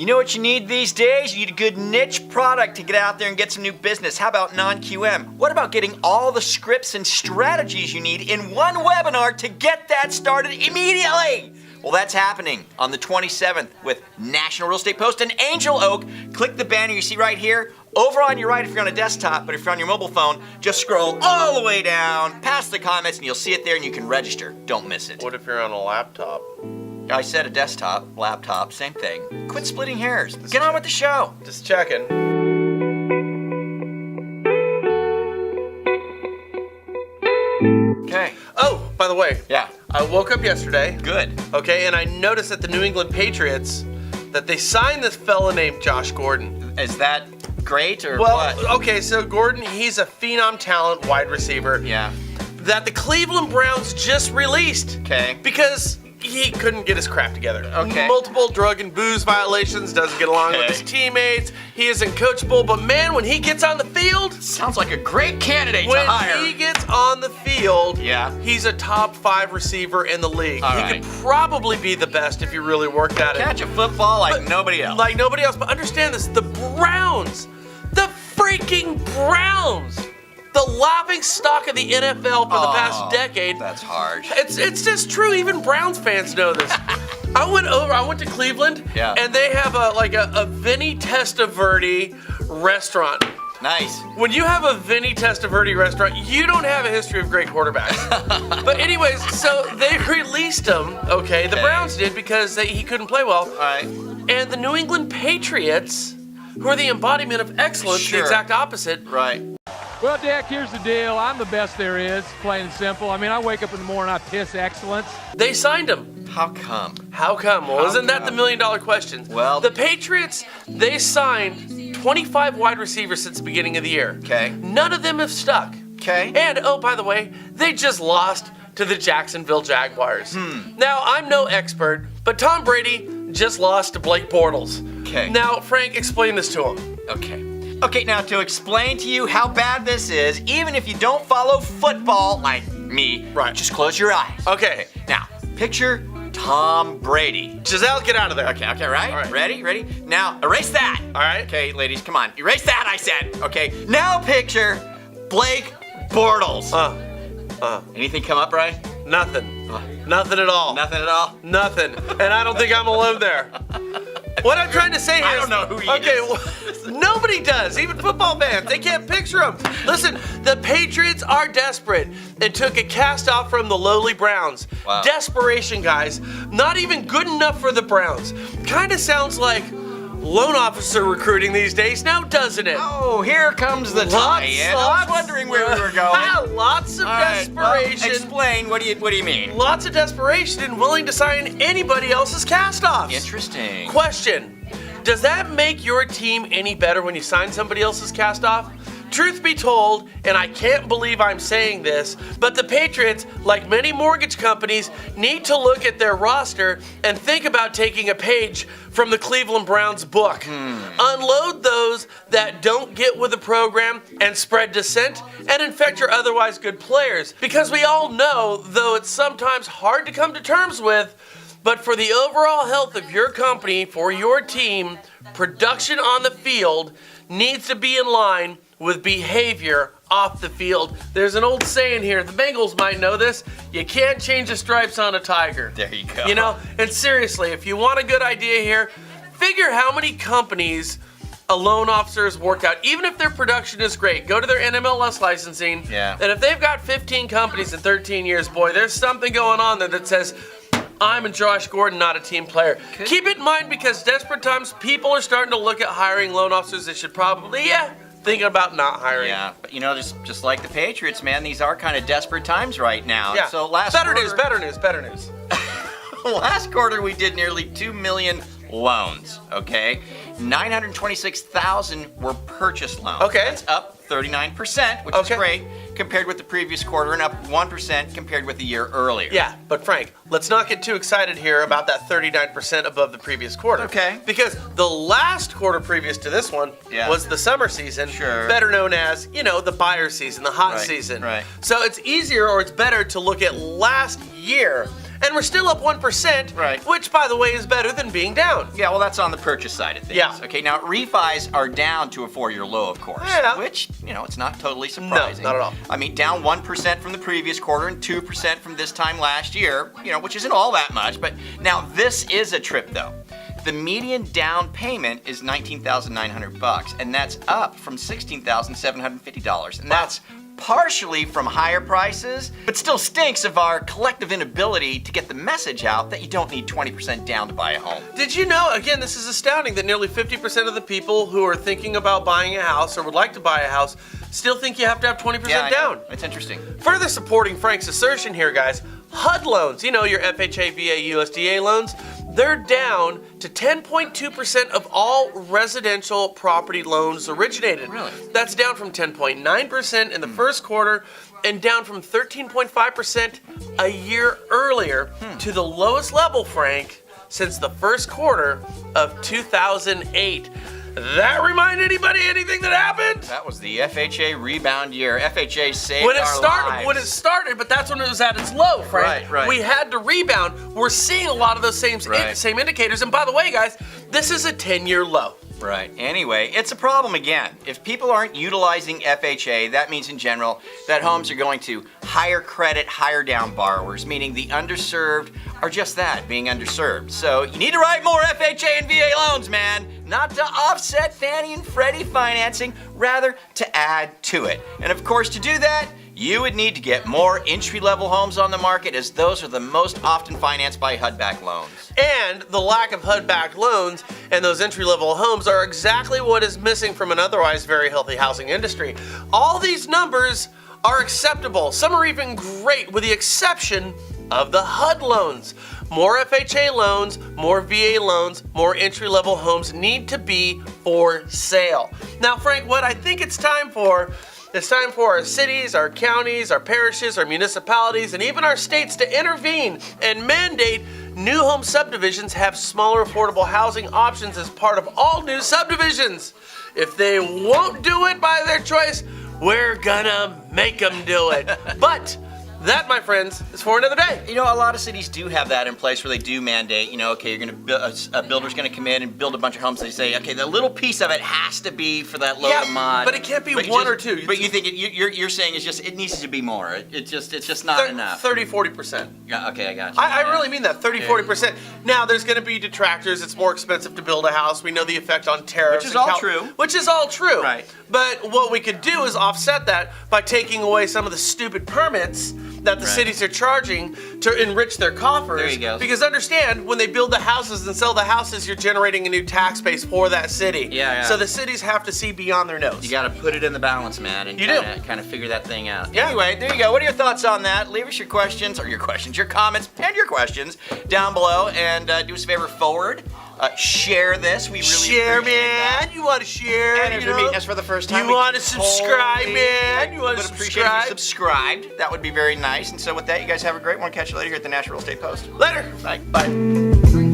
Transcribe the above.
know what you need these days? You need a good niche product to get out there and get some new business. How about non-QM? What about getting all the scripts and strategies you need in one webinar to get that started immediately? Well, that's happening on the 27th with National Real Estate Post and Angel Oak. Click the banner you see right here. Over on your right if you're on a desktop, but if you're on your mobile phone, just scroll all the way down, past the comments, and you'll see it there and you can register. Don't miss it. What if you're on a laptop? I said a desktop, laptop, same thing. Quit splitting hairs. Get on with the show. Just checking. Okay. Oh, by the way. Yeah. I woke up yesterday. Good. Okay, and I noticed that the New England Patriots, that they signed this fella named Josh Gordon. Is that great or Well, what? okay, so Gordon, he's a phenom talent wide receiver. Yeah. That the Cleveland Browns just released. Okay. Because he couldn't get his crap together. Okay. Multiple drug and booze violations, doesn't get along with his teammates. He isn't coachable, but man, when he gets on the field, Sounds like a great candidate to when hire. he gets on the field, Yeah. he's a top 5 receiver in the league. All he right. could probably be the best if he really worked at it. Catch a football like But- nobody else. Like nobody else. But understand this, the Browns, the freaking Browns, the laughing stock of the NFL for the past decade. That's harsh. It's just true. Even Browns fans know this. I went to Cleveland, Yeah. and they have a Vinny Testaverde restaurant. Nice. When you have a Vinny Testaverde restaurant, you don't have a history of great quarterbacks. But anyways, so they released him, okay, the Okay. Browns did because he couldn't play well. All right. And the New England Patriots, who are the embodiment of excellence, Sure. the exact opposite. Right. Well, Dak, here's the deal. I'm the best there is, plain and simple. I mean, I wake up in the morning, I piss excellence. They signed him. How come? How come? Well, How isn't that the come? million-dollar question? Well- the Patriots, they signed 25 wide receivers since the beginning of the year. Okay. None of them have stuck. Okay. And, oh, by the way, they just lost to the Jacksonville Jaguars. Now, I'm no expert, but Tom Brady just lost to Blake Bortles. Okay. Now, Frank, explain this to him. Okay. Okay, now to explain to you how bad this is, even if you don't follow football like me, Right. just close your eyes. Okay. Now, picture Tom Brady. Giselle, get out of there. Okay, right? All right. Ready? Now, erase that. All right. Okay, ladies, come on. Erase that, I said. Okay, now picture Blake Bortles. Anything come up, right? Nothing. Nothing at all. Nothing at all? Nothing. And I don't think I'm alone there. What I'm trying to say here I is- don't know who he okay, is. well, nobody does. Even football fans, they can't picture him. Listen, the Patriots are desperate and took a cast off from the lowly Browns. Wow. Desperation, guys. Not even good enough for the Browns. Kind of sounds like loan officer recruiting these days now, doesn't it? Oh, here comes the tie-in. I was wondering where we were going. Lots of All right, well, desperation. explain. What do you mean? Lots of desperation and willing to sign anybody else's cast-offs. Interesting. Question: does that make your team any better when you sign somebody else's cast-off? Truth be told, and I can't believe I'm saying this, but the Patriots, like many mortgage companies, need to look at their roster and think about taking a page from the Cleveland Browns book. Unload those that don't get with the program and spread dissent and infect your otherwise good players. Because we all know, though it's sometimes hard to come to terms with, but for the overall health of your company, for your team, production on the field needs to be in line with behavior off the field. There's an old saying here, the Bengals might know this, you can't change the stripes on a tiger. There you go. You know, and seriously, if you want a good idea here, figure how many companies a loan officers work out, even if their production is great. Go to their NMLS licensing, Yeah. and if they've got 15 companies in 13 years, boy, there's something going on there that says, I'm a Josh Gordon, not a team player. Keep it in mind because desperate times, people are starting to look at hiring loan officers they should probably, thinking about not hiring. Yeah, but you know, just like the Patriots, man, these are kind of desperate times right now. Yeah. So last better quarter, news. last quarter we did nearly 2 million loans. Okay, 926,000 were purchase loans. Okay. That's up 39%, which Okay. is great compared with the previous quarter, and up 1% compared with a year earlier. Yeah, but Frank, let's not get too excited here about that 39% above the previous quarter. Okay. Because the last quarter previous to this one Yeah. was the summer season, Sure. better known as, the buyer season, the hot Right, season. right. So it's easier or it's better to look at last year and we're still up 1%, Right. which, by the way, is better than being down. Yeah, well, that's on the purchase side of things. Yeah. Okay, now refis are down to a 4-year low, of course. Yeah. Which, it's not totally surprising. not at all. I mean, down 1% from the previous quarter and 2% from this time last year, which isn't all that much. But now this is a trip, though. The median down payment is $19,900, and that's up from $16,750. And that's partially from higher prices, but still stinks of our collective inability to get the message out that you don't need 20% down to buy a home. Did you know, again, this is astounding, that nearly 50% of the people who are thinking about buying a house or would like to buy a house still think you have to have 20% I know. down. It's interesting. Further supporting Frank's assertion here, guys, HUD loans, your FHA, VA, USDA loans, they're down to 10.2% of all residential property loans originated. Really? That's down from 10.9% in the first quarter and down from 13.5% a year earlier to the lowest level, Frank, since the first quarter of 2008. That remind anybody anything that happened? That was the FHA rebound year. FHA saved When it our started, lives. but that's when it was at its low, Frank. Right. We had to rebound. We're seeing a lot of those same indicators. And by the way, guys, this is a 10-year low. Right. Anyway, it's a problem again. If people aren't utilizing FHA, that means in general that homes are going to higher credit, higher down borrowers, meaning the underserved are just that, being underserved. So you need to write more FHA and VA loans, man. Not to offset Fannie and Freddie financing, rather to add to it. And of course, to do that, you would need to get more entry-level homes on the market, as those are the most often financed by HUD-backed loans. And the lack of HUD-backed loans and those entry-level homes are exactly what is missing from an otherwise very healthy housing industry. All these numbers are acceptable. Some are even great, with the exception of the HUD loans. More FHA loans, more VA loans, more entry-level homes need to be for sale. Now, Frank, what I think it's time for our cities, our counties, our parishes, our municipalities, and even our states to intervene and mandate new home subdivisions have smaller affordable housing options as part of all new subdivisions. If they won't do it by their choice, we're gonna make them do it. But that, my friends, is for another day. A lot of cities do have that in place where they do mandate, okay, you're going to a builder's going to come in and build a bunch of homes. They say, okay, the little piece of it has to be for that low to mod. but it can't be one or two. But you think you're saying it needs to be more. It's just not enough. 30-40%. Yeah, okay, I got you. I really mean that, 30-40%. Now, there's going to be detractors. It's more expensive to build a house. We know the effect on tariffs. Which is all true. Which is all true. Right. But what we could do is offset that by taking away some of the stupid permits that the cities are charging to enrich their coffers. There you go. Because understand, when they build the houses and sell the houses, you're generating a new tax base for that city. Yeah. So the cities have to see beyond their nose. You got to put it in the balance, man, and kind of figure that thing out. Yeah. Anyway, there you go. What are your thoughts on that? Leave us your comments, and your questions down below, and do us a favor, forward. Share this. We really share, appreciate man. that. You want to share? And if you're meeting us for the first time, you want to subscribe, man. You want to appreciate if you subscribe? subscribed. That would be very nice. And so with that, you guys have a great one. Catch you later here at the National Real Estate Post. Later. Bye.